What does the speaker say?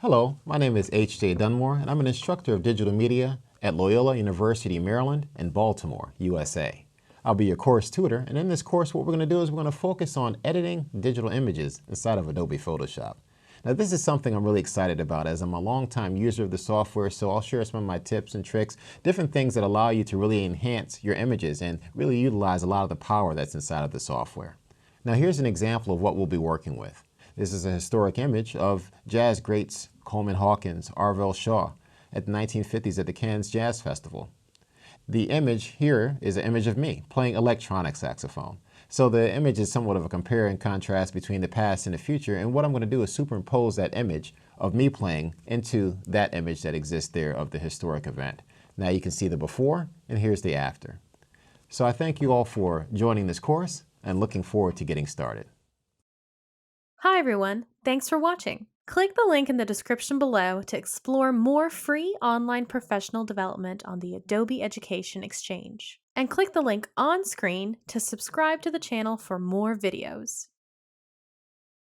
Hello, my name is H.J. Dunmore, and I'm an instructor of digital media at Loyola University, Maryland, in Baltimore, USA. I'll be your course tutor, and in this course, what we're going to do is we're going to focus on editing digital images inside of Adobe Photoshop. Now, this is something I'm really excited about as I'm a longtime user of the software, so I'll share some of my tips and tricks, different things that allow you to really enhance your images and really utilize a lot of the power that's inside of the software. Now, here's an example of what we'll be working with. This is a historic image of jazz greats Coleman Hawkins, Arvell Shaw at the 1950s at the Cannes Jazz Festival. The image here is an image of me playing electronic saxophone. So the image is somewhat of a compare and contrast between the past and the future, and what I'm going to do is superimpose that image of me playing into that image that exists there of the historic event. Now you can see the before, and here's the after. So I thank you all for joining this course and looking forward to getting started. Hi everyone, thanks for watching. Click the link in the description below to explore more free online professional development on the Adobe Education Exchange. And click the link on screen to subscribe to the channel for more videos.